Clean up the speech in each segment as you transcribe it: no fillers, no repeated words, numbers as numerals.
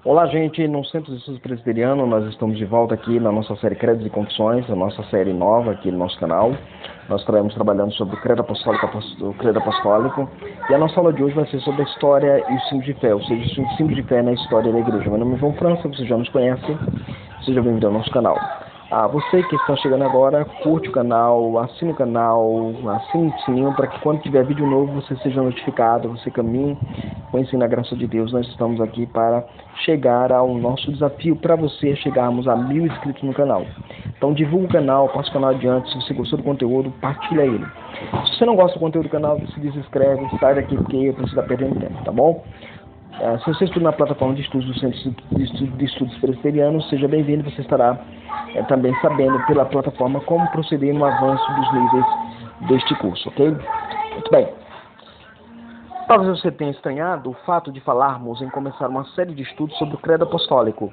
Olá, gente, no Centro de Estudos Presbiteriano, nós estamos de volta aqui na nossa série Credos e Confissões, a nossa série nova aqui no nosso canal. Nós estaremos trabalhando sobre o Credo Apostólico, e a nossa aula de hoje vai ser sobre a história e os símbolos de fé, ou seja, os símbolos de fé na história da igreja. Meu nome é João França, você já nos conhece, seja bem-vindo ao nosso canal. Você que está chegando agora, curte o canal, assine o canal, assine o sininho para que quando tiver vídeo novo você seja notificado, você caminhe conhecendo a graça de Deus. Nós estamos aqui para chegar ao nosso desafio para você chegarmos a 1000 inscritos no canal. Então divulga o canal, passa o canal adiante. Se você gostou do conteúdo, partilha ele. Se você não gosta do conteúdo do canal, se desinscreve, sai daqui porque você está perdendo tempo, tá bom? Se você estuda na plataforma de estudos do Centro de Estudos Presbiterianos, seja bem-vindo. Você estará também sabendo pela plataforma como proceder no avanço dos níveis deste curso, ok? Muito bem. Talvez você tenha estranhado o fato de falarmos em começar uma série de estudos sobre o credo apostólico.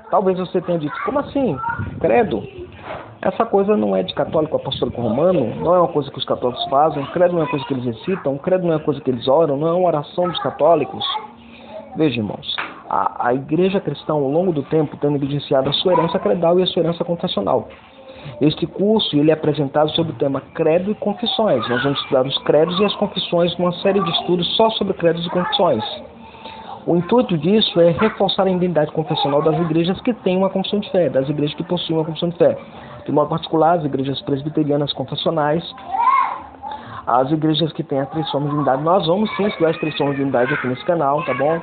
Talvez você tenha dito, como assim? Credo? Essa coisa não é de católico apostólico romano, não é uma coisa que os católicos fazem, o credo não é uma coisa que eles recitam, o credo não é uma coisa que eles oram, não é uma oração dos católicos. Veja, irmãos, a igreja cristã, ao longo do tempo, tem negligenciado a sua herança credal e a sua herança confessional. Este curso ele é apresentado sobre o tema credo e confissões. Nós vamos estudar os credos e as confissões numa série de estudos só sobre credos e confissões. O intuito disso é reforçar a identidade confessional das igrejas que têm uma confissão de fé, das igrejas que possuem uma confissão de fé. De modo particular, as igrejas presbiterianas confessionais, as igrejas que têm as 3 formas de unidade. Nós vamos sim estudar as 3 formas de unidade aqui nesse canal, tá bom?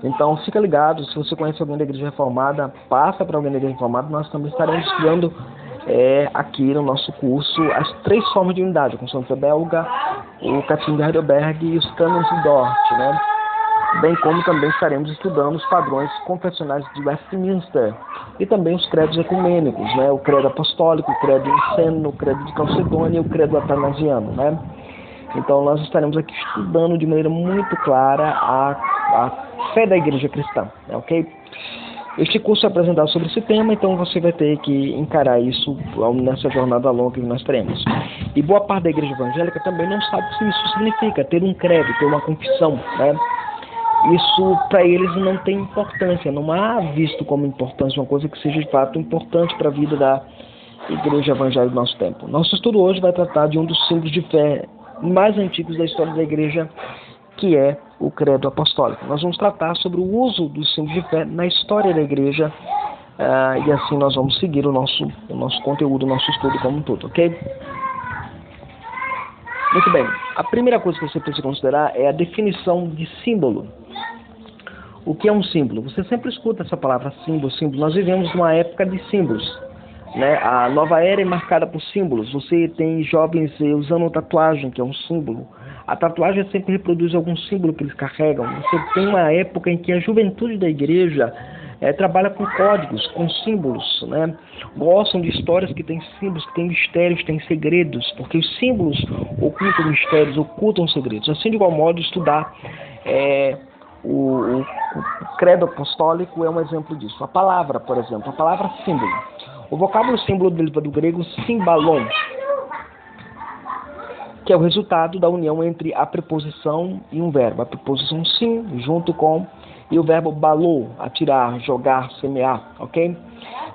Então fica ligado, se você conhece alguém da igreja reformada, passa para alguém da igreja reformada. Nós também estaremos estudando aqui no nosso curso as 3 formas de unidade, a confissão de fé belga, o Catechismo de Heidelberg e os cânones de Dort, né? Bem como também estaremos estudando os padrões confessionais de Westminster e também os credos ecumênicos, né? O credo apostólico, o credo niceno, o credo de Calcedônia e o credo atanasiano, né? Então nós estaremos aqui estudando de maneira muito clara a fé da igreja cristã, né? Ok? Este curso é apresentado sobre esse tema, então você vai ter que encarar isso nessa jornada longa que nós teremos. E boa parte da igreja evangélica também não sabe o que isso significa, ter um credo, ter uma confissão, né? Isso para eles não tem importância, não há visto como importância uma coisa que seja de fato importante para a vida da igreja evangélica do nosso tempo. Nosso estudo hoje vai tratar de um dos símbolos de fé mais antigos da história da igreja, que é o credo apostólico. Nós vamos tratar sobre o uso dos símbolos de fé na história da igreja e assim nós vamos seguir o nosso conteúdo, o nosso estudo como um todo, ok? Muito bem, a primeira coisa que você precisa considerar é a definição de símbolo. O que é um símbolo? Você sempre escuta essa palavra símbolo, símbolo. Nós vivemos numa época de símbolos, né? A nova era é marcada por símbolos. Você tem jovens usando tatuagem, que é um símbolo. A tatuagem sempre reproduz algum símbolo que eles carregam. Você tem uma época em que a juventude da igreja trabalha com códigos, com símbolos, né? Gostam de histórias que têm símbolos, que têm mistérios, têm segredos, porque os símbolos ocultam mistérios, ocultam segredos. Assim, de igual modo, estudar o credo apostólico é um exemplo disso. A palavra, por exemplo, a palavra símbolo. O vocábulo símbolo deriva do grego symbalon, que é o resultado da união entre a preposição e um verbo. A preposição sim, junto com, e o verbo balou, atirar, jogar, semear, ok?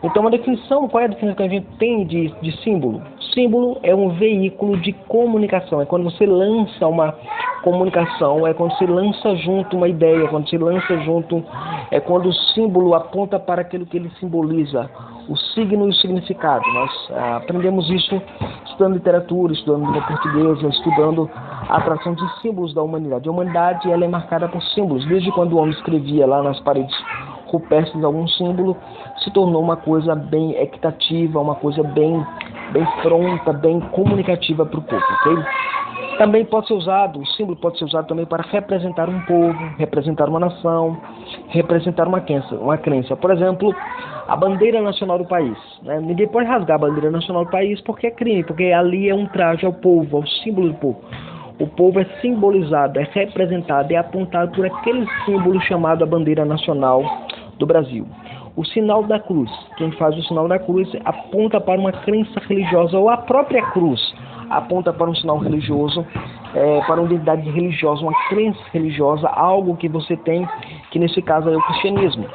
Então, qual é a definição que a gente tem de símbolo? Símbolo é um veículo de comunicação, é quando você lança uma comunicação, é quando você lança junto uma ideia, quando você lança junto, é quando o símbolo aponta para aquilo que ele simboliza, o signo e o significado. Nós aprendemos isso estudando literatura, estudando língua portuguesa, estudando a atração de símbolos da humanidade. A humanidade ela é marcada por símbolos. Desde quando o homem escrevia lá nas paredes rupestres algum símbolo, se tornou uma coisa bem equitativa, uma coisa bem pronta, bem comunicativa para o povo, ok? Também pode ser usado, o símbolo pode ser usado também para representar um povo, representar uma nação, representar uma crença. Por exemplo, a bandeira nacional do país, né? Ninguém pode rasgar a bandeira nacional do país porque é crime, porque ali é um traje ao povo, ao símbolo do povo. O povo é simbolizado, é representado, é apontado por aquele símbolo chamado a bandeira nacional do Brasil. O sinal da cruz, quem faz o sinal da cruz aponta para uma crença religiosa, ou a própria cruz aponta para um sinal religioso, para uma identidade religiosa, uma crença religiosa, algo que você tem, que nesse caso é o cristianismo.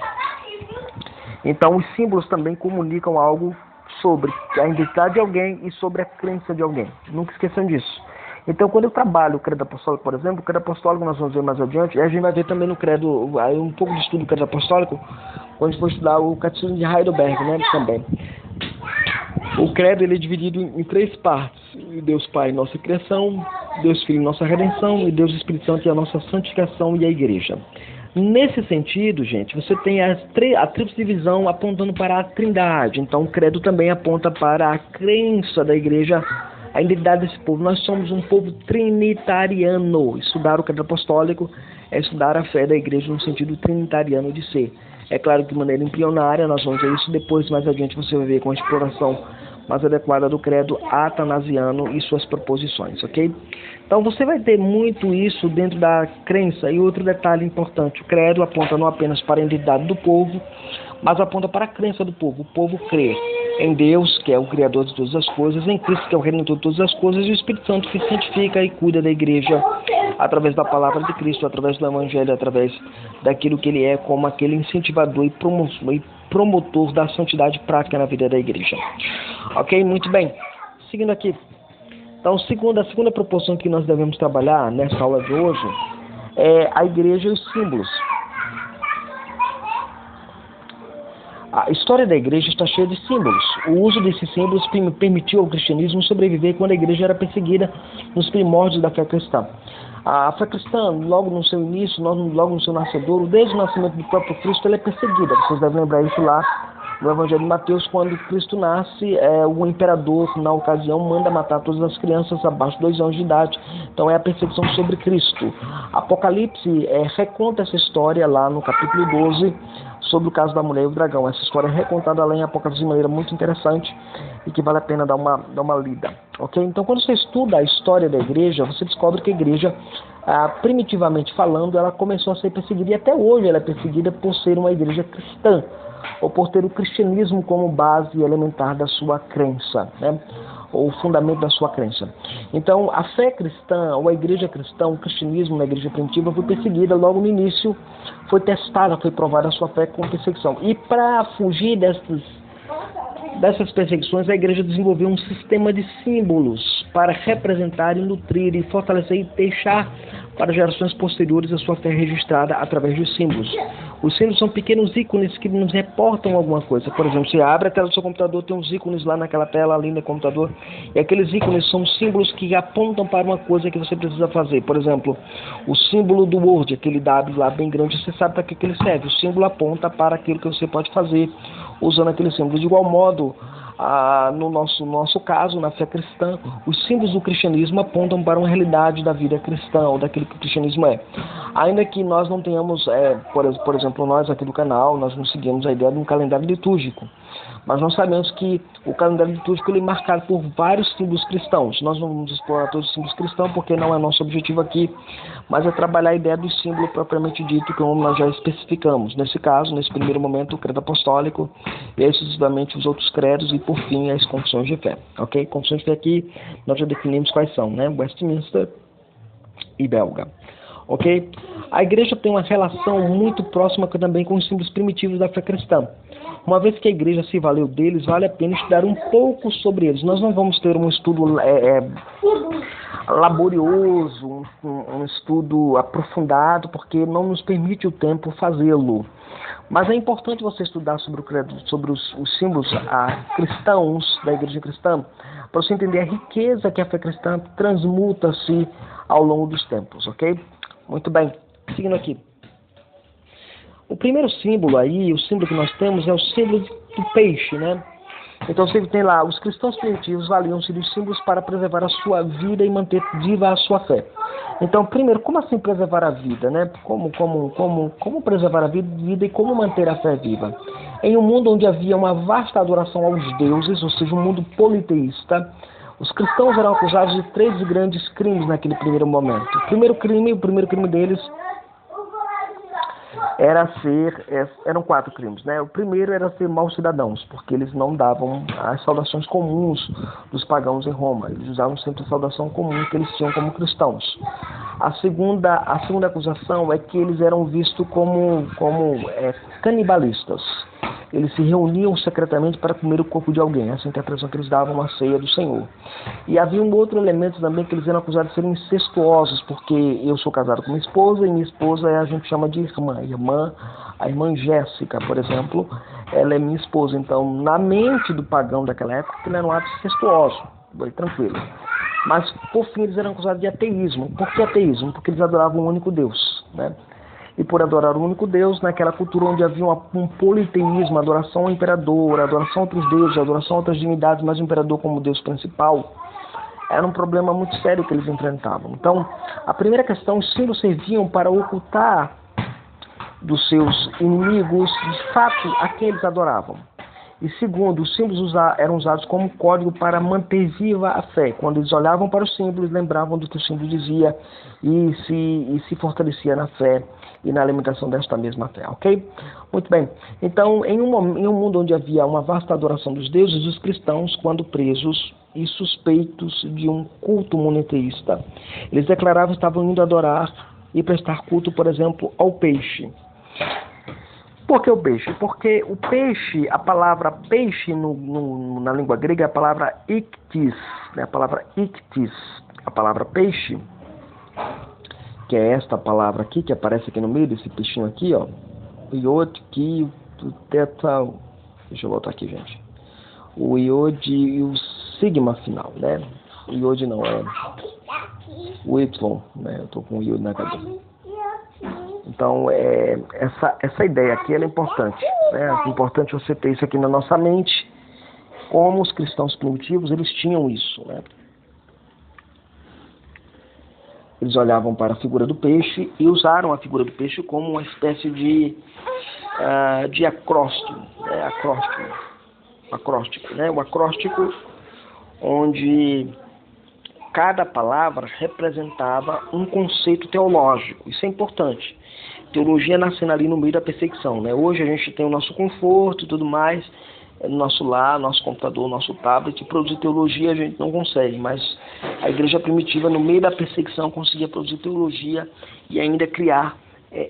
Então, os símbolos também comunicam algo sobre a identidade de alguém e sobre a crença de alguém. Nunca esqueçam disso. Então, quando eu trabalho o credo apostólico, por exemplo, o credo apostólico nós vamos ver mais adiante, e a gente vai ver também no credo, aí um pouco de estudo do credo apostólico, quando a gente for estudar o catecismo de Heidelberg, né, também. O credo ele é dividido em 3 partes: Deus Pai, nossa criação; Deus Filho, nossa redenção; e Deus Espírito Santo, a nossa santificação e a igreja. Nesse sentido, gente, você tem a tríplice divisão apontando para a trindade. Então, o credo também aponta para a crença da igreja, a identidade desse povo. Nós somos um povo trinitariano. Estudar o credo apostólico é estudar a fé da igreja no sentido trinitariano de ser. É claro que de maneira embrionária, nós vamos ver isso depois, mais adiante você vai ver com a exploração mais adequada do credo atanasiano e suas proposições, ok? Então você vai ter muito isso dentro da crença. E outro detalhe importante: o credo aponta não apenas para a identidade do povo, mas aponta para a crença do povo. O povo crê em Deus, que é o Criador de todas as coisas; em Cristo, que é o Redentor de todas as coisas; e o Espírito Santo, que santifica e cuida da igreja através da palavra de Cristo, através do Evangelho, através daquilo que ele é como aquele incentivador e promotor da santidade prática na vida da igreja. Ok? Muito bem. Seguindo aqui. Então, a segunda proporção que nós devemos trabalhar nessa aula de hoje é a igreja e os símbolos. A história da igreja está cheia de símbolos. O uso desses símbolos permitiu ao cristianismo sobreviver quando a igreja era perseguida nos primórdios da fé cristã. A fé cristã, logo no seu início, logo no seu nascedor, desde o nascimento do próprio Cristo, ela é perseguida. Vocês devem lembrar isso lá no Evangelho de Mateus. Quando Cristo nasce, o imperador, na ocasião, manda matar todas as crianças abaixo de 2 anos de idade. Então é a perseguição sobre Cristo. Apocalipse reconta essa história lá no capítulo 12, sobre o caso da mulher e o dragão. Essa história é recontada lá em Apocalipse de maneira muito interessante e que vale a pena dar uma lida. Ok? Então, quando você estuda a história da igreja, você descobre que a igreja, primitivamente falando, ela começou a ser perseguida, e até hoje ela é perseguida por ser uma igreja cristã, ou por ter o cristianismo como base elementar da sua crença, né? Ou fundamento da sua crença. Então, a fé cristã, ou a igreja cristã, o cristianismo na igreja primitiva foi perseguida logo no início, foi testada, foi provada a sua fé com perseguição. E para fugir dessas perseguições, a igreja desenvolveu um sistema de símbolos para representar e nutrir e fortalecer e deixar para gerações posteriores a sua fé registrada através dos símbolos. Os símbolos são pequenos ícones que nos reportam alguma coisa. Por exemplo, você abre a tela do seu computador, tem uns ícones lá naquela tela ali no computador, e aqueles ícones são símbolos que apontam para uma coisa que você precisa fazer. Por exemplo, o símbolo do Word, aquele W lá bem grande, você sabe para que ele serve. O símbolo aponta para aquilo que você pode fazer usando aquele símbolo. De igual modo, no nosso caso, na fé cristã, os símbolos do cristianismo apontam para uma realidade da vida cristã, ou daquilo que o cristianismo é. Ainda que nós não tenhamos, por exemplo, nós aqui do canal, nós não seguimos a ideia de um calendário litúrgico, mas nós sabemos que o calendário litúrgico ele é marcado por vários símbolos cristãos. Nós não vamos explorar todos os símbolos cristãos, porque não é nosso objetivo aqui, mas é trabalhar a ideia do símbolo propriamente dito, como nós já especificamos. Nesse caso, nesse primeiro momento, o credo apostólico, e aí sucessivamente os outros credos, e por fim as confissões de fé. Ok? Confissões de fé aqui nós já definimos quais são, né? Westminster e belga. Ok? A igreja tem uma relação muito próxima também com os símbolos primitivos da fé cristã. Uma vez que a igreja se valeu deles, vale a pena estudar um pouco sobre eles. Nós não vamos ter um estudo laborioso, um estudo aprofundado, porque não nos permite o tempo fazê-lo. Mas é importante você estudar sobre o credo, sobre os símbolos cristãos da igreja cristã, para você entender a riqueza que a fé cristã transmuta-se ao longo dos tempos, ok? Muito bem, seguindo aqui. O primeiro símbolo aí, o símbolo que nós temos é o símbolo do peixe, né? Então você tem lá, os cristãos primitivos valiam-se dos símbolos para preservar a sua vida e manter viva a sua fé. Então, primeiro, como assim preservar a vida, né? Como preservar a vida e como manter a fé viva? Em um mundo onde havia uma vasta adoração aos deuses, ou seja, um mundo politeísta, os cristãos eram acusados de 3 grandes crimes naquele primeiro momento. O primeiro crime deles eram 4 crimes, né? O primeiro era ser maus cidadãos, porque eles não davam as saudações comuns dos pagãos em Roma. Eles usavam sempre a saudação comum que eles tinham como cristãos. A segunda acusação é que eles eram vistos como canibalistas. eles se reuniam secretamente para comer o corpo de alguém. Essa é a interpretação que eles davam na ceia do Senhor. E havia um outro elemento também, que eles eram acusados de serem incestuosos, porque eu sou casado com minha esposa, e minha esposa a gente chama de irmã. A irmã Jéssica, por exemplo, ela é minha esposa. Então, na mente do pagão daquela época, ele era um ato incestuoso, tranquilo. Mas, por fim, eles eram acusados de ateísmo. Por que ateísmo? Porque eles adoravam um único Deus, né? E por adorar o único Deus, naquela cultura onde havia um politeísmo, adoração ao imperador, adoração a outros deuses, adoração a outras divindades, mas o imperador como Deus principal, era um problema muito sério que eles enfrentavam. Então, a primeira questão, os símbolos serviam para ocultar dos seus inimigos, de fato, a quem eles adoravam. E segundo, os símbolos eram usados como código para manter viva a fé. Quando eles olhavam para os símbolos, lembravam do que o símbolo dizia e se fortalecia na fé e na alimentação desta mesma fé, ok? Muito bem. Então, em um mundo onde havia uma vasta adoração dos deuses, os cristãos, quando presos e suspeitos de um culto monoteísta, eles declaravam que estavam indo adorar e prestar culto, por exemplo, ao peixe. Por que o peixe? Porque o peixe, a palavra peixe na língua grega é a palavra iktis, né? A palavra iktis, a palavra peixe, que é esta palavra aqui, que aparece aqui no meio desse peixinho aqui, ó. Iod, ki, teta, deixa eu voltar aqui, gente. O iod e o sigma final, né? O iod não, é o y, né? Eu tô com o iod na cabeça. Então, essa ideia aqui ela é importante, né? É importante você ter isso aqui na nossa mente, como os cristãos primitivos, eles tinham isso, né? Eles olhavam para a figura do peixe e usaram a figura do peixe como uma espécie de acróstico, né? Acróstico, né? Um acróstico onde cada palavra representava um conceito teológico. Isso é importante. Teologia nascendo ali no meio da perseguição, né? Hoje a gente tem o nosso conforto e tudo mais, no nosso lar, nosso computador, nosso tablet. Produzir teologia a gente não consegue, mas a igreja primitiva, no meio da perseguição, conseguia produzir teologia e ainda criar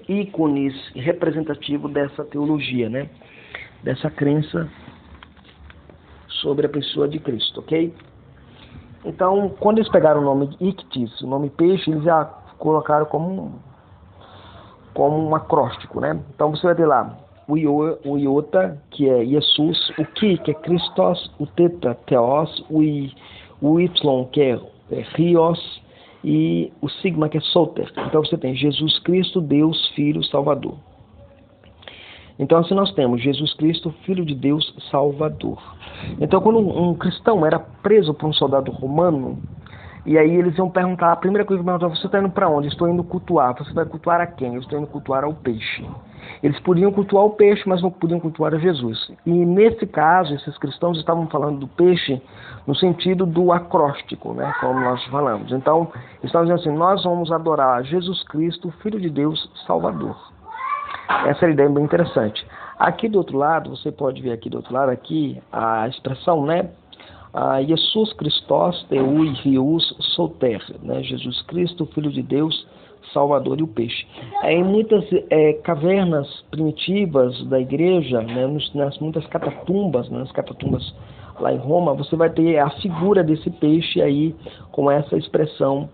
ícones representativos dessa teologia, né? Dessa crença sobre a pessoa de Cristo, ok? Então, quando eles pegaram o nome Ictis, o nome peixe, eles já colocaram como um acróstico, né? Então você vai ter lá o iota, que é Jesus, o que é Christos, o teta, Theos, o y, que é Rios, e o sigma, que é Soter. Então você tem Jesus Cristo, Deus, Filho, Salvador. Então assim nós temos Jesus Cristo, Filho de Deus, Salvador. Então quando um cristão era preso por um soldado romano, e aí eles iam perguntar, a primeira coisa que perguntavam, você está indo para onde? Estou indo cultuar. Você vai cultuar a quem? Eu estou indo cultuar ao peixe. Eles podiam cultuar o peixe, mas não podiam cultuar a Jesus. E nesse caso, esses cristãos estavam falando do peixe no sentido do acróstico, né? Como nós falamos. Então, eles estavam dizendo assim, nós vamos adorar Jesus Cristo, Filho de Deus, Salvador. Essa é a ideia bem interessante. Aqui do outro lado, você pode ver aqui do outro lado, aqui, a expressão, né? Jesus Christos, Teui, Rius, Soter, né? Jesus Cristo, Filho de Deus, Salvador e o peixe. Em muitas cavernas primitivas da igreja, né? Nas muitas catatumbas, né? Nas catatumbas lá em Roma, você vai ter a figura desse peixe aí, com essa expressão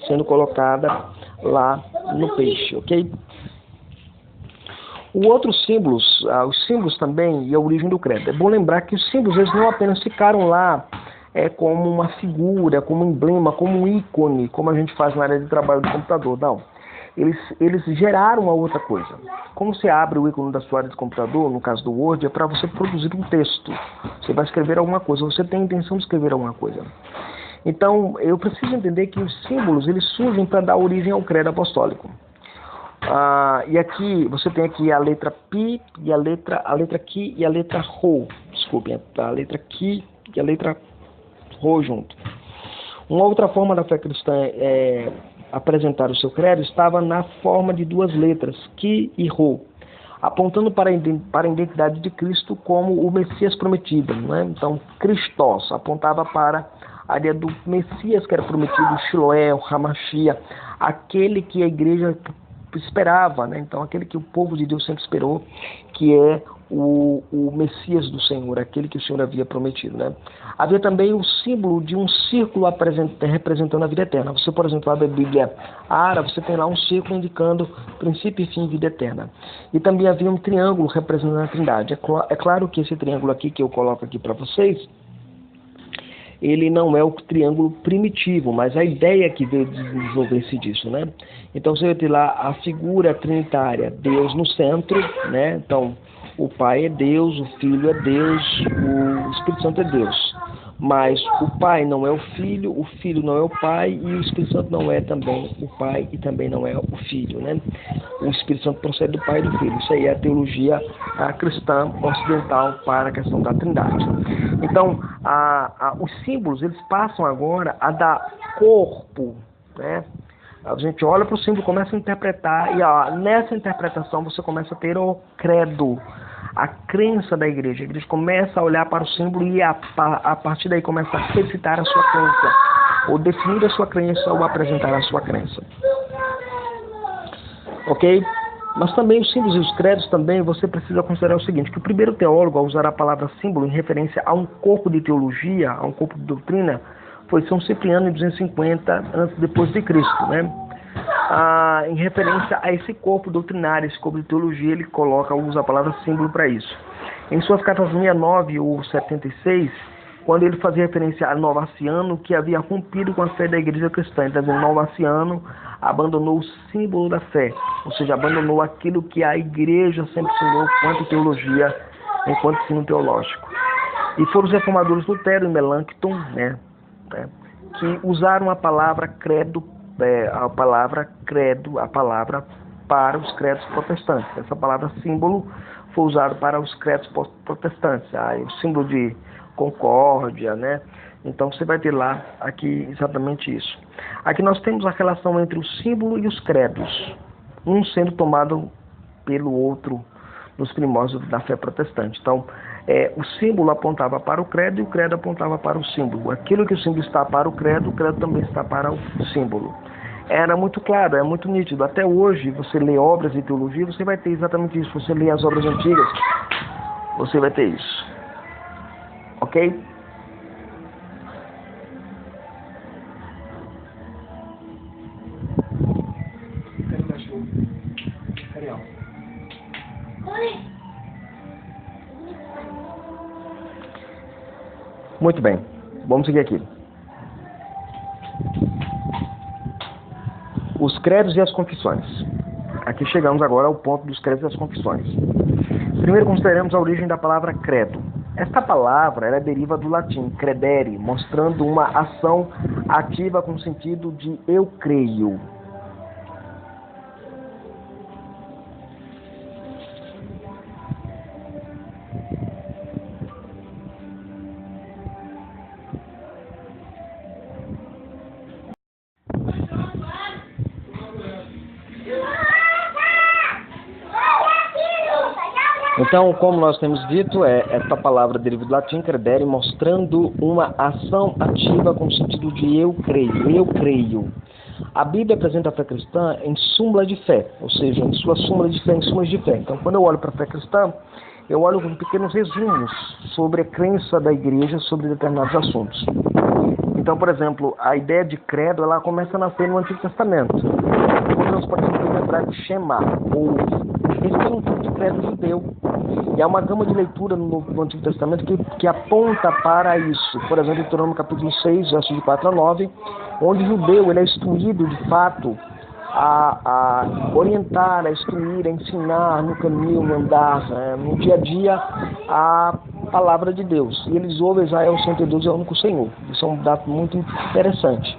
sendo colocada lá no peixe, ok? O outro símbolos, os símbolos também e a origem do credo. É bom lembrar que os símbolos eles não apenas ficaram lá como uma figura, como um emblema, como um ícone, como a gente faz na área de trabalho do computador. Não. Eles geraram uma outra coisa. Como você abre o ícone da sua área de computador, no caso do Word, é para você produzir um texto. Você vai escrever alguma coisa, você tem a intenção de escrever alguma coisa. Então, eu preciso entender que os símbolos eles surgem para dar origem ao credo apostólico. E aqui, você tem aqui a letra Pi, e a letra Ki e a letra Rho. Desculpem, a letra Ki e a letra Rho junto. Uma outra forma da fé cristã apresentar o seu credo estava na forma de duas letras, Ki e Rho, apontando para a identidade de Cristo como o Messias prometido, né? Então, Christos apontava para a área do Messias que era prometido, o Shiloé, o Hamashia, aquele que a igreja esperava, né? Então aquele que o povo de Deus sempre esperou, que é o Messias do Senhor, aquele que o Senhor havia prometido, né? Havia também o símbolo de um círculo representando a vida eterna. Você, por exemplo, abre a Bíblia árabe, você tem lá um círculo indicando princípio e fim, vida eterna. E também havia um triângulo representando a Trindade. É claro que esse triângulo aqui que eu coloco aqui para vocês, ele não é o triângulo primitivo, mas a ideia que veio desenvolver-se disso, né? Então você vai ter lá a figura trinitária, Deus no centro, né? Então o Pai é Deus, o Filho é Deus, o Espírito Santo é Deus. Mas o Pai não é o Filho não é o Pai, e o Espírito Santo não é também o Pai e também não é o Filho, né? O Espírito Santo procede do Pai e do Filho. Isso aí é a teologia cristã ocidental para a questão da Trindade. Então, os símbolos, eles passam agora a dar corpo, né? A gente olha para o símbolo, começa a interpretar, e nessa interpretação você começa a ter o credo, a crença da igreja. A igreja começa a olhar para o símbolo e a partir daí começa a recitar a sua crença, ou definir a sua crença, ou apresentar a sua crença. Ok? Mas também os símbolos e os credos também você precisa considerar o seguinte, que o primeiro teólogo a usar a palavra símbolo em referência a um corpo de teologia, a um corpo de doutrina, foi São Cipriano em 250 depois de Cristo, né? Em referência a esse corpo doutrinário, esse corpo de teologia, ele usa a palavra símbolo para isso. Em suas cartas 69 ou 76, quando ele fazia referência a Novaciano, que havia rompido com a fé da igreja cristã, então Novaciano abandonou o símbolo da fé, ou seja, abandonou aquilo que a igreja sempre ensinou quanto teologia, enquanto ensino teológico. E foram os reformadores Lutero e Melanchthon, né, que usaram a palavra credo, a palavra para os credos protestantes. Essa palavra símbolo foi usada para os credos protestantes, o símbolo de concórdia, né? Então você vai ter lá aqui exatamente isso. Aqui nós temos a relação entre o símbolo e os credos, um sendo tomado pelo outro nos primórdios da fé protestante. Então, o símbolo apontava para o credo e o credo apontava para o símbolo. Aquilo que o símbolo está para o credo também está para o símbolo. Era muito claro, é muito nítido. Até hoje, você lê obras de teologia, você vai ter exatamente isso. Você lê as obras antigas, você vai ter isso. Ok? Muito bem, vamos seguir aqui. Os credos e as confissões. Aqui chegamos agora ao ponto dos credos e das confissões. Primeiro consideramos a origem da palavra credo. Esta palavra ela deriva do latim credere, mostrando uma ação ativa com o sentido de eu creio. Então, como nós temos dito, esta palavra deriva do latim credere, mostrando uma ação ativa com o sentido de eu creio, eu creio. A Bíblia apresenta a fé cristã em súmula de fé, ou seja, em suas súmulas de fé, em sumas de fé. Então, quando eu olho para a fé cristã, eu olho com pequenos resumos sobre a crença da igreja sobre determinados assuntos. Então, por exemplo, a ideia de credo, ela começa a nascer no Antigo Testamento. Quando nós, por exemplo, lembrar de Shema, ou esse é um tipo de credo judeu. E há uma gama de leitura no Antigo Testamento que aponta para isso. Por exemplo, Deuteronômio capítulo 6, versos de 4 a 9, onde o judeu ele é instruído, de fato, a orientar, a instruir, a ensinar no caminho, no andar, no dia a dia, a palavra de Deus. E eles ouvem Israel, o Senhor teu Deus é o único Senhor. Isso é um dado muito interessante.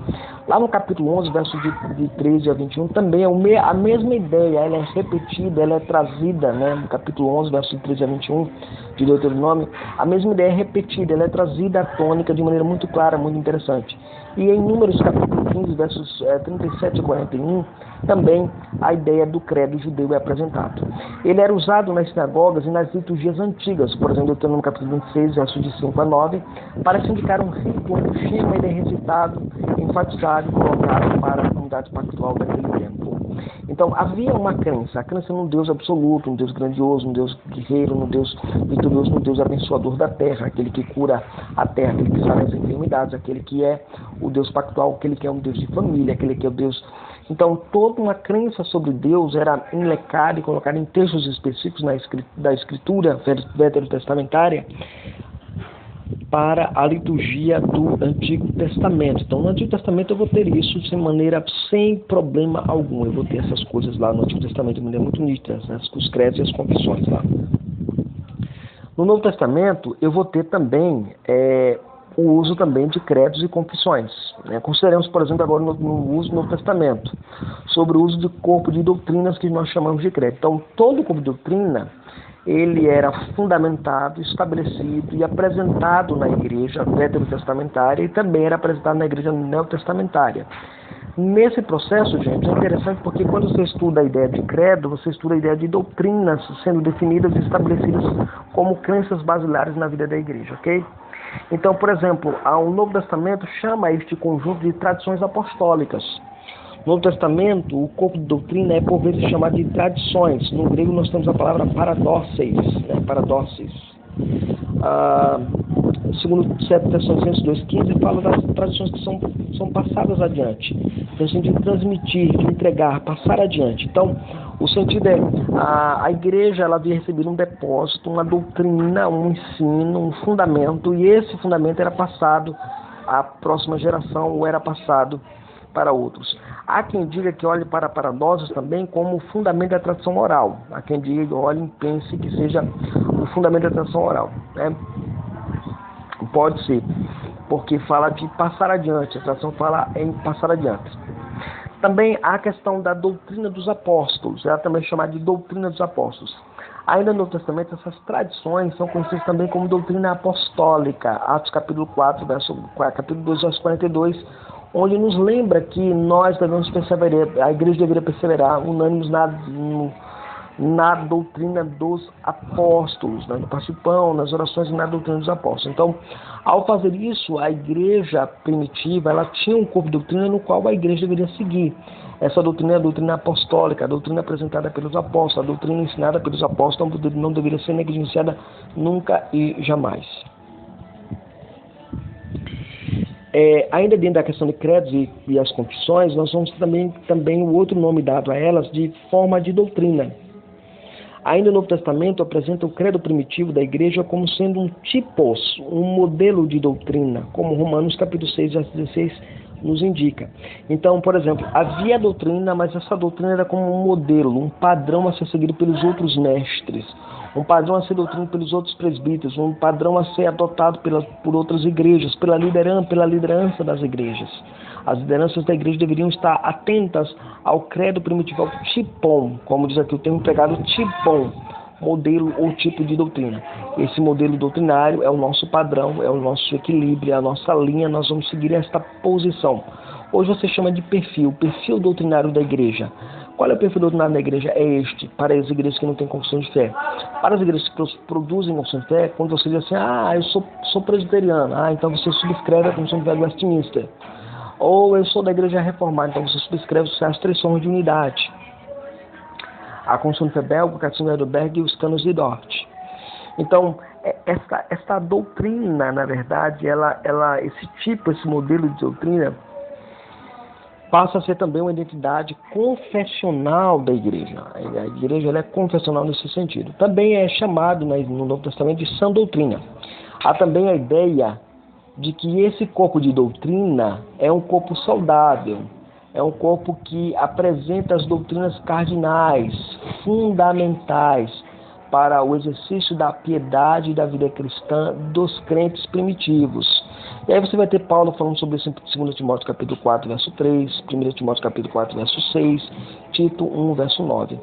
Lá no capítulo 11, versos de 13 a 21, também é a mesma ideia, ela é repetida, ela é trazida, né? No capítulo 11, versos de 13 a 21 de Deuteronômio, a mesma ideia é repetida, ela é trazida à tônica de maneira muito clara, muito interessante. E em Números capítulo 15, versos 37 a 41, também a ideia do credo judeu é apresentado. Ele era usado nas sinagogas e nas liturgias antigas, por exemplo, Deuteronômio capítulo 26, versos de 5 a 9, para se indicar um rito onde o Shema ele é recitado, enfatizado e colocado para a comunidade pactual daquele tempo. Então, havia uma crença, a crença num Deus absoluto, um Deus grandioso, um Deus guerreiro, um Deus vitorioso, um Deus abençoador da terra, aquele que cura a terra, aquele que sara as enfermidades, aquele que é o Deus pactual, aquele que é um Deus de família, aquele que é o Deus... Então, toda uma crença sobre Deus era enlecada e colocada em textos específicos da Escritura veterotestamentária para a liturgia do Antigo Testamento. Então, no Antigo Testamento eu vou ter isso sem problema algum. Eu vou ter essas coisas lá no Antigo Testamento de maneira muito nítida, os credos e as confissões lá. No Novo Testamento eu vou ter também o uso também de credos e confissões. Consideremos, por exemplo, agora no uso do Novo Testamento, sobre o uso de corpo de doutrinas que nós chamamos de credo. Então, todo corpo de doutrina ele era fundamentado, estabelecido e apresentado na igreja veterotestamentária e também era apresentado na igreja neotestamentária. Nesse processo, gente, é interessante porque quando você estuda a ideia de credo, você estuda a ideia de doutrinas sendo definidas e estabelecidas como crenças basilares na vida da igreja, ok? Então, por exemplo, o Novo Testamento chama este conjunto de tradições apostólicas. No Novo Testamento, o corpo de doutrina é por vezes chamado de tradições. No grego nós temos a palavra paradóxeis, paradóxeis. Segundo 2 Tessalonicenses 2,15, fala das tradições que são passadas adiante. Tem o sentido de transmitir, de entregar, passar adiante. Então, o sentido é, a igreja ela havia recebido um depósito, uma doutrina, um ensino, um fundamento, e esse fundamento era passado à próxima geração ou era passado para outros. Há quem diga que olhe para paradóxos também como fundamento da tradição oral. Há quem diga que olhe e pense que seja o fundamento da tradição oral. Pode ser, porque fala de passar adiante, a tradição fala em passar adiante. Também há a questão da doutrina dos apóstolos, ela também é chamada de doutrina dos apóstolos. Ainda no Novo Testamento, essas tradições são conhecidas também como doutrina apostólica. Atos capítulo 4, capítulo 2, verso 42, onde nos lembra que nós devemos perseverar, a igreja deveria perseverar unânimes na doutrina dos apóstolos, no partir do pão, nas orações e na doutrina dos apóstolos. Então, ao fazer isso, a igreja primitiva, ela tinha um corpo de doutrina no qual a igreja deveria seguir. Essa doutrina é a doutrina apostólica, a doutrina apresentada pelos apóstolos, a doutrina ensinada pelos apóstolos não deveria ser negligenciada nunca e jamais. Ainda dentro da questão de credos e as confissões, nós vamos também o outro nome dado a elas de forma de doutrina. Ainda o Novo Testamento apresenta o credo primitivo da igreja como sendo um tipos, um modelo de doutrina, como Romanos capítulo 6, verso 16 nos indica. Então, por exemplo, havia doutrina, mas essa doutrina era como um modelo, um padrão a ser seguido pelos outros mestres, um padrão a ser doutrina pelos outros presbíteros, um padrão a ser adotado por outras igrejas, pela liderança das igrejas. As lideranças da igreja deveriam estar atentas ao credo primitivo, ao tipon, como diz aqui o termo empregado, tipon, modelo ou tipo de doutrina. Esse modelo doutrinário é o nosso padrão, é o nosso equilíbrio, é a nossa linha, nós vamos seguir esta posição. Hoje você chama de perfil doutrinário da igreja. Qual é o perfil doutrinário da igreja? É este, para as igrejas que não têm confissão de fé. Para as igrejas que produzem confissão de fé, quando você diz assim, eu sou presbiteriano, então você subscreve a confissão de fé do Westminster. Ou eu sou da igreja reformada, então você subscreve as 3 formas de unidade. A confissão de fé belga, o catecismo de Heidelberg e os cânones de Dort. Então, essa doutrina, na verdade, esse modelo de doutrina, passa a ser também uma identidade confessional da igreja. A igreja ela é confessional nesse sentido. Também é chamado no Novo Testamento de sã doutrina. Há também a ideia de que esse corpo de doutrina é um corpo saudável, é um corpo que apresenta as doutrinas cardinais, fundamentais para o exercício da piedade e da vida cristã dos crentes primitivos. E aí você vai ter Paulo falando sobre isso em 2 Timóteo capítulo 4, verso 3, 1 Timóteo capítulo 4, verso 6, Tito 1, verso 9.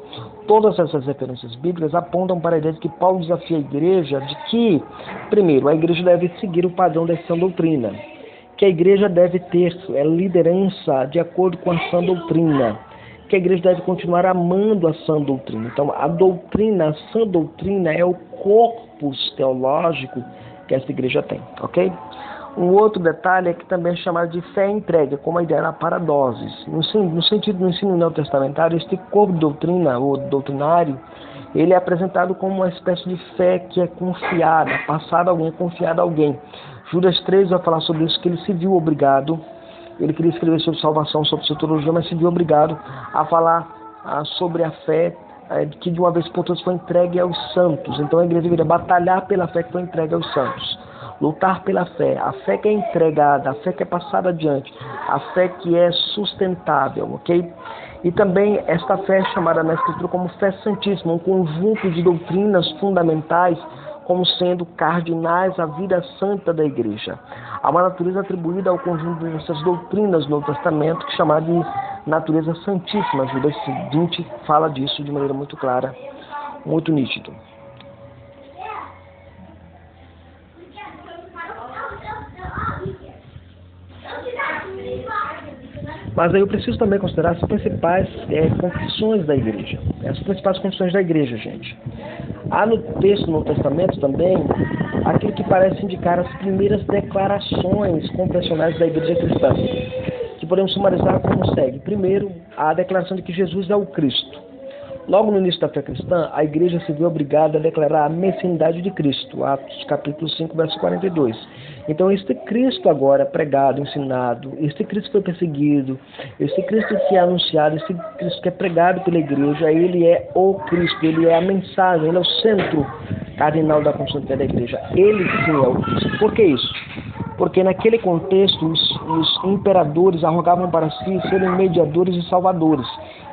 Todas essas referências bíblicas apontam para a ideia de que Paulo desafia a igreja de que, primeiro, a igreja deve seguir o padrão da sã doutrina, que a igreja deve ter liderança de acordo com a sã doutrina, que a igreja deve continuar amando a sã doutrina. Então, a sã doutrina é o corpus teológico que essa igreja tem, ok? Um outro detalhe é que também é chamado de fé entregue, como a ideia da paradoses. No sentido do ensino neotestamentário, este corpo de doutrina, ou doutrinário, ele é apresentado como uma espécie de fé que é confiada, passada a alguém, confiada a alguém. Judas 3 vai falar sobre isso, que ele se viu obrigado, ele queria escrever sobre salvação, sobre soteriologia, mas se viu obrigado a falar sobre a fé que de uma vez por todas foi entregue aos santos. Então a igreja deveria batalhar pela fé que foi entregue aos santos. Lutar pela fé, a fé que é entregada, a fé que é passada adiante, a fé que é sustentável, ok? E também esta fé é chamada na Escritura como fé santíssima, um conjunto de doutrinas fundamentais como sendo cardinais à vida santa da igreja. Há uma natureza atribuída ao conjunto dessas doutrinas no Novo Testamento, que é chamada de natureza santíssima. Judas 20 fala disso de maneira muito clara, muito nítido. Mas aí eu preciso também considerar as principais confissões da igreja. As principais confissões da igreja, gente. Há no texto, no Testamento também, aquilo que parece indicar as primeiras declarações confessionais da igreja cristã, que podemos sumarizar como segue. Primeiro, a declaração de que Jesus é o Cristo. Logo no início da fé cristã, a igreja se viu obrigada a declarar a messianidade de Cristo, Atos capítulo 5, verso 42. Então, este Cristo agora pregado, ensinado, este Cristo foi perseguido, este Cristo que é anunciado, este Cristo que é pregado pela igreja, ele é o Cristo, ele é a mensagem, ele é o centro cardinal da construção da igreja. Ele sim é o Cristo. Por que isso? Porque naquele contexto os imperadores arrogavam para si serem mediadores e salvadores.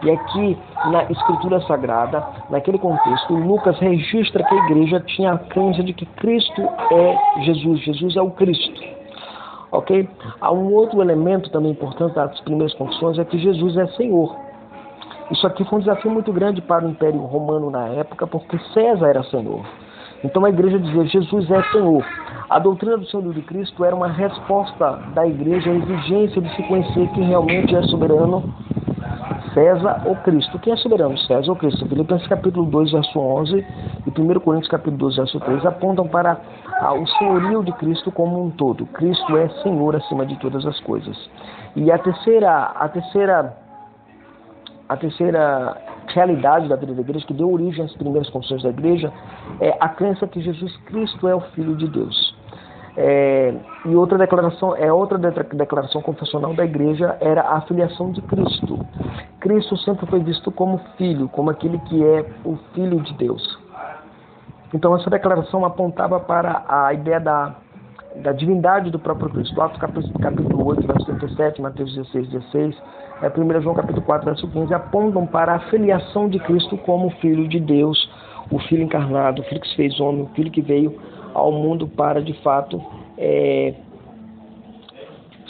E aqui na Escritura Sagrada, naquele contexto, Lucas registra que a igreja tinha a crença de que Cristo é Jesus, Jesus é o Cristo. Ok? Há um outro elemento também importante das primeiras confissões, é que Jesus é Senhor. Isso aqui foi um desafio muito grande para o Império Romano na época, porque César era Senhor. Então a igreja dizia, Jesus é Senhor. A doutrina do Senhor de Cristo era uma resposta da igreja à exigência de se conhecer quem realmente é soberano, César ou Cristo. Quem é soberano, César ou Cristo? Filipenses capítulo 2, verso 11 e 1 Coríntios capítulo 12, verso 3 apontam para o senhorio de Cristo como um todo. Cristo é Senhor acima de todas as coisas. E a terceira realidade da vida da igreja, que deu origem às primeiras confissões da igreja, é a crença que Jesus Cristo é o Filho de Deus. E outra declaração confessional da igreja era a filiação de Cristo. Cristo sempre foi visto como filho, como aquele que é o Filho de Deus. Então essa declaração apontava para a ideia da divindade do próprio Cristo. Atos capítulo 8, verso 37, Mateus 16, 16, 1 João capítulo 4, verso 15, apontam para a filiação de Cristo como Filho de Deus, o Filho encarnado, o Filho que se fez homem, o Filho que veio ao mundo para, de fato,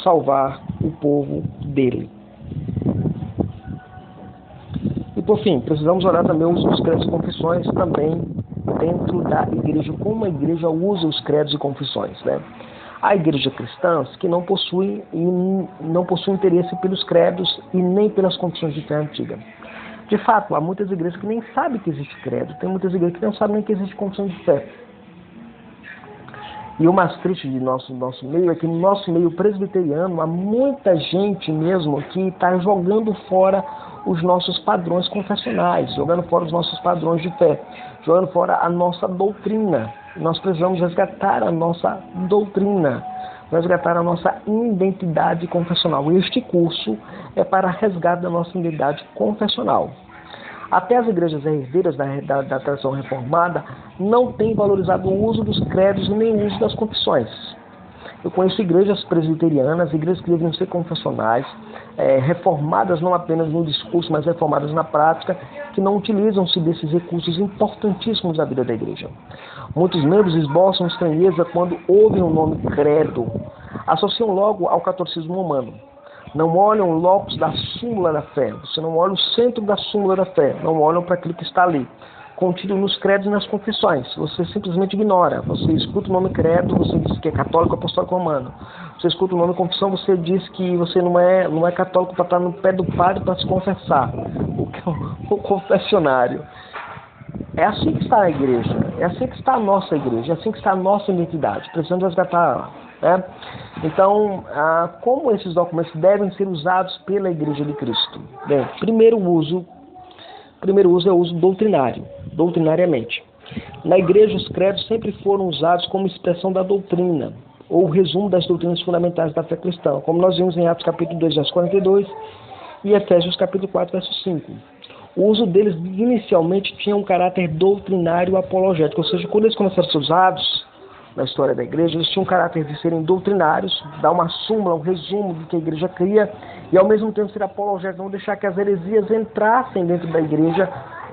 salvar o povo dele. E, por fim, precisamos olhar também o uso dos credos e confissões também dentro da igreja, como a igreja usa os credos e confissões, né? Há igrejas cristãs que não possuem interesse pelos credos e nem pelas confissões de fé antiga. De fato, há muitas igrejas que nem sabem que existe credo, tem muitas igrejas que não sabem nem que existe confissão de fé. E o mais triste de nosso meio é que no nosso meio presbiteriano há muita gente mesmo que está jogando fora os nossos padrões confessionais, jogando fora os nossos padrões de fé, jogando fora a nossa doutrina. Nós precisamos resgatar a nossa doutrina, resgatar a nossa identidade confessional. E este curso é para resgate da nossa identidade confessional. Até as igrejas herdeiras da tradição reformada não têm valorizado o uso dos credos e nem o uso das confissões. Eu conheço igrejas presbiterianas, igrejas que devem ser confessionais, reformadas não apenas no discurso, mas reformadas na prática, que não utilizam-se desses recursos importantíssimos da vida da igreja. Muitos membros esboçam estranheza quando ouvem o nome credo, associam logo ao catolicismo romano. Não olham o locus da súmula da fé, você não olha o centro da súmula da fé, não olham para aquilo que está ali, contido nos credos e nas confissões. Você simplesmente ignora. Você escuta o nome credo, você diz que é católico apostólico romano. Você escuta o nome confissão, você diz que você não é católico para estar no pé do padre para se confessar, o que é o confessionário. É assim que está a igreja, é assim que está a nossa igreja, é assim que está a nossa identidade. Precisamos resgatar, né? Então, como esses documentos devem ser usados pela Igreja de Cristo? Bem, primeiro uso é o uso doutrinário, doutrinariamente. Na igreja, os credos sempre foram usados como expressão da doutrina, ou resumo das doutrinas fundamentais da fé cristã, como nós vimos em Atos capítulo 2, verso 42 e Efésios capítulo 4, verso 5. O uso deles inicialmente tinha um caráter doutrinário apologético, ou seja, quando eles começaram a ser usados na história da igreja, eles tinham um caráter de serem doutrinários, dar uma súmula, um resumo do que a igreja cria, e ao mesmo tempo ser apologético, não deixar que as heresias entrassem dentro da igreja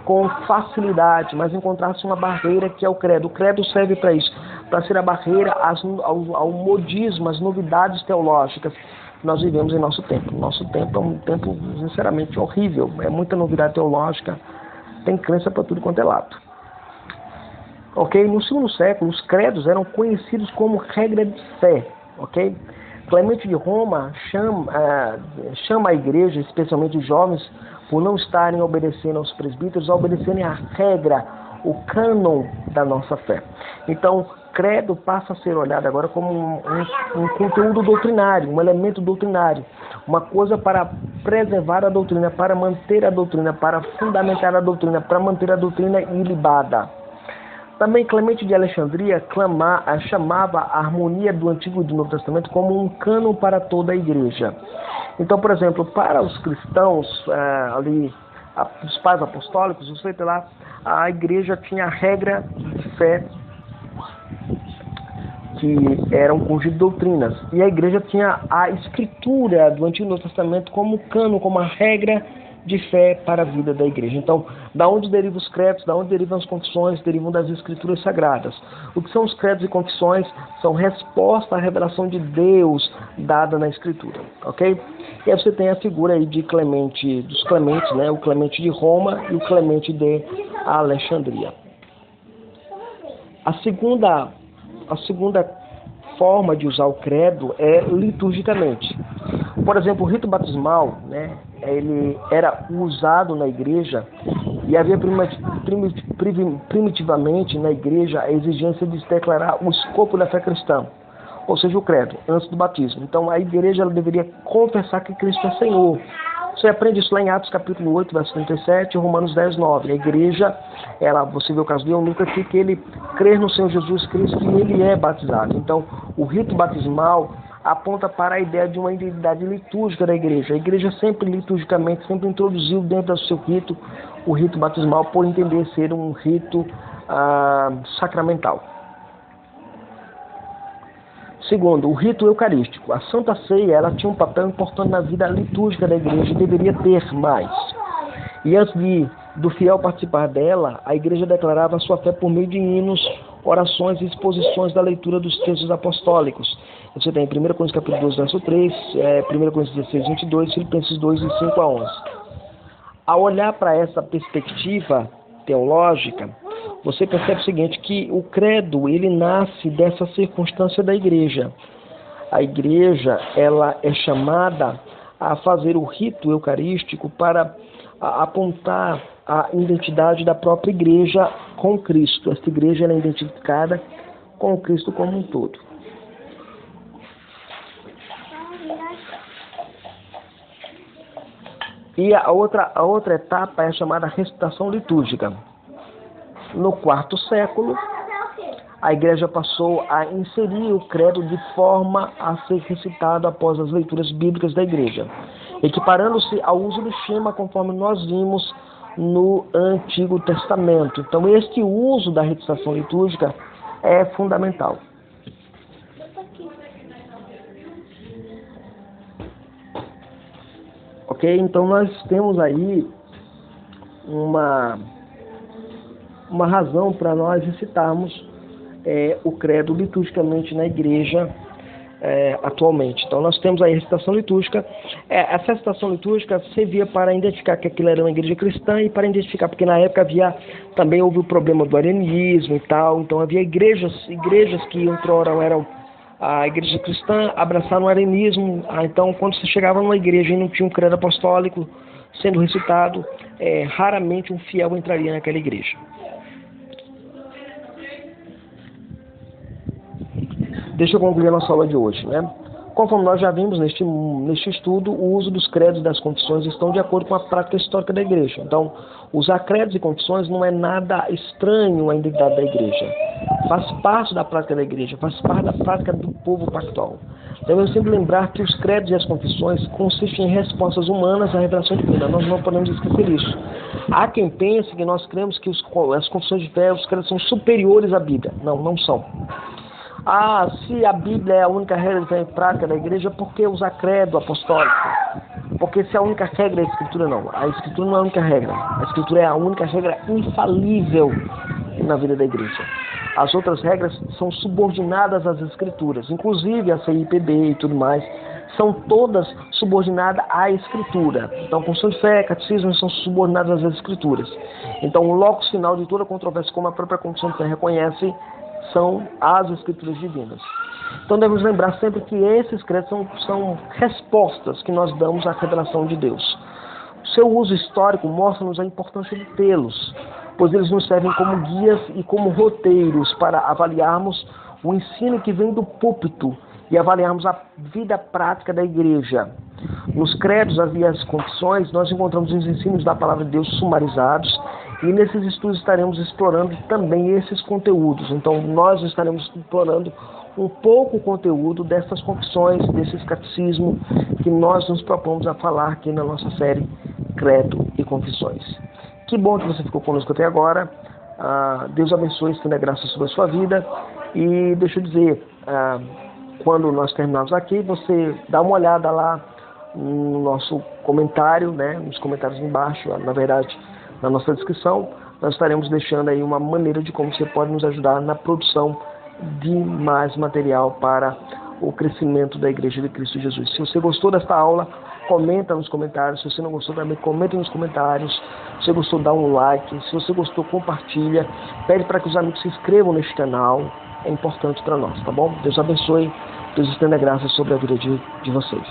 com facilidade, mas encontrasse uma barreira que é o credo. O credo serve para isso, para ser a barreira ao modismo, às novidades teológicas que nós vivemos em nosso tempo. Nosso tempo é um tempo, sinceramente, horrível. É muita novidade teológica, tem crença para tudo quanto é lado. Ok? No segundo século, os credos eram conhecidos como regra de fé. Ok? Clemente de Roma chama a igreja, especialmente os jovens, por não estarem obedecendo aos presbíteros, a obedecerem à regra, o cânon da nossa fé. Então, credo passa a ser olhado agora como um conteúdo doutrinário, um elemento doutrinário, uma coisa para preservar a doutrina, para manter a doutrina, para fundamentar a doutrina, para manter a doutrina ilibada. Também Clemente de Alexandria chamava a harmonia do Antigo e do Novo Testamento como um cânon para toda a igreja. Então, por exemplo, para os cristãos, os pais apostólicos, você vê lá, a igreja tinha a regra de fé, que era um conjunto de doutrinas. E a igreja tinha a escritura do Antigo e Novo Testamento como cânon, como a regra de fé para a vida da igreja. Então, da onde derivam os credos, da onde derivam as confissões, derivam das escrituras sagradas. O que são os credos e confissões? São resposta à revelação de Deus dada na escritura, ok? E aí você tem a figura aí de Clemente, dos Clementes, né? O Clemente de Roma e o Clemente de Alexandria. A segunda forma de usar o credo é liturgicamente. Por exemplo, o rito batismal, né, ele era usado na igreja e havia primitivamente na igreja a exigência de declarar o escopo da fé cristã, ou seja, o credo, antes do batismo. Então a igreja ela deveria confessar que Cristo é Senhor. Você aprende isso lá em Atos capítulo 8, verso 37 e Romanos 10, 9. A igreja, você vê o caso de Eunuco aqui, que ele crê no Senhor Jesus Cristo e ele é batizado. Então, o rito batismal aponta para a ideia de uma identidade litúrgica da igreja. A igreja sempre liturgicamente, sempre introduziu dentro do seu rito o rito batismal, por entender ser um rito sacramental. Segundo, o rito eucarístico. A Santa Ceia ela tinha um papel importante na vida litúrgica da igreja e deveria ter mais. E antes do fiel participar dela, a igreja declarava a sua fé por meio de hinos, orações e exposições da leitura dos textos apostólicos. Você tem 1 Coríntios capítulo 12, verso 3, 1 Coríntios 16, 22, Filipenses 2, de 5 a 11. Ao olhar para essa perspectiva teológica, você percebe o seguinte, que o credo, ele nasce dessa circunstância da igreja. A igreja, ela é chamada a fazer o rito eucarístico para apontar a identidade da própria igreja com Cristo. Esta igreja ela é identificada com Cristo como um todo. E a outra etapa é a chamada recitação litúrgica. No quarto século, a igreja passou a inserir o credo de forma a ser recitado após as leituras bíblicas da igreja, equiparando-se ao uso do shema conforme nós vimos no Antigo Testamento. Então, este uso da recitação litúrgica é fundamental. Ok? Então, nós temos aí uma razão para nós recitarmos o credo liturgicamente na igreja atualmente. Então nós temos aí a recitação litúrgica. Essa recitação litúrgica servia para identificar que aquilo era uma igreja cristã e para identificar, porque na época também houve o problema do arianismo e tal, então havia igrejas que outrora eram a igreja cristã, abraçaram o arianismo. Então quando você chegava numa igreja e não tinha um credo apostólico sendo recitado, raramente um fiel entraria naquela igreja. Deixa eu concluir a nossa aula de hoje, né? Conforme nós já vimos neste estudo, o uso dos credos e das confissões estão de acordo com a prática histórica da igreja. Então, usar credos e confissões não é nada estranho à identidade da igreja. Faz parte da prática da igreja, faz parte da prática do povo pactual. Devemos sempre lembrar que os credos e as confissões consistem em respostas humanas à revelação divina. Nós não podemos esquecer isso. Há quem pense que nós cremos que as confissões de fé, os credos são superiores à Bíblia. Não, não são. Se a Bíblia é a única regra de fé em prática da igreja, por que usar credo apostólico? Porque se a única regra é a Escritura, não. A Escritura não é a única regra. A Escritura é a única regra infalível na vida da igreja. As outras regras são subordinadas às Escrituras, inclusive a CIPB e tudo mais, são todas subordinadas à Escritura. Então, confissão de fé, catecismo são subordinadas às Escrituras. Então, o locus final de toda controvérsia, como a própria confissão de fé reconhece, são as Escrituras divinas. Então devemos lembrar sempre que esses credos são respostas que nós damos à revelação de Deus. O seu uso histórico mostra-nos a importância de tê-los, pois eles nos servem como guias e como roteiros para avaliarmos o ensino que vem do púlpito e avaliarmos a vida prática da igreja. Nos credos e as confissões, nós encontramos os ensinos da palavra de Deus sumarizados, e nesses estudos estaremos explorando também esses conteúdos. Então, nós estaremos explorando um pouco o conteúdo dessas confissões, desses catecismos que nós nos propomos a falar aqui na nossa série Credo e Confissões. Que bom que você ficou conosco até agora. Deus abençoe, estenda graça sobre a sua vida. E deixa eu dizer, quando nós terminarmos aqui, você dá uma olhada lá no nosso comentário, né, nos comentários embaixo, na verdade, na nossa descrição, nós estaremos deixando aí uma maneira de como você pode nos ajudar na produção de mais material para o crescimento da Igreja de Cristo Jesus. Se você gostou desta aula, comenta nos comentários. Se você não gostou também, comenta nos comentários. Se você gostou, dá um like. Se você gostou, compartilha. Pede para que os amigos se inscrevam neste canal. É importante para nós, tá bom? Deus abençoe. Deus estenda graça sobre a vida de vocês.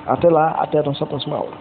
Até lá, até a nossa próxima aula.